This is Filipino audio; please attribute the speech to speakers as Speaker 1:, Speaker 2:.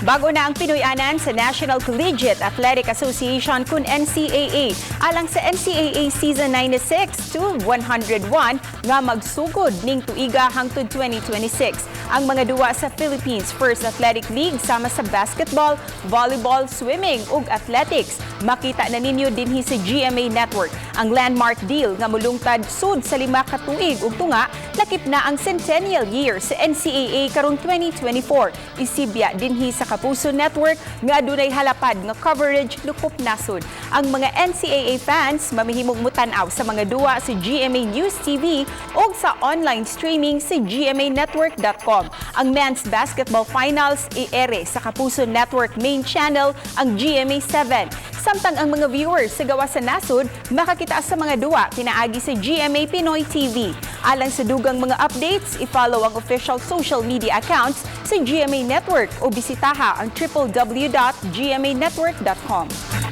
Speaker 1: Bago na ang Pinoy-anan sa National Collegiate Athletic Association kun NCAA alang sa NCAA Season 96 to 101 nga magsugod ning tuiga hangtod 2026. Ang mga duwa sa Philippines First Athletic League sama sa basketball, volleyball, swimming ug athletics. Makita na ninyo dinhi sa GMA Network ang landmark deal nga mulungtad sud sa 5 ka tuig ug tunga lakip na ang centennial year sa NCAA karong 2024. Isibya dinhi sa Kapuso Network nga dunay halapad nga coverage lukop nasod. Ang mga NCAA fans mamihimong mutanaw sa mga duwa sa GMA News TV o sa online streaming sa gmanetwork.com. Ang men's basketball finals iere sa Kapuso Network main channel ang GMA 7. Samtang ang mga viewers sa gawa sa nasod makakita sa mga duwa pinaagi sa GMA Pinoy TV. Alang sa dugang mga updates, i-follow ang official social media accounts sa GMA Network o bisitaha ang www.gmanetwork.com.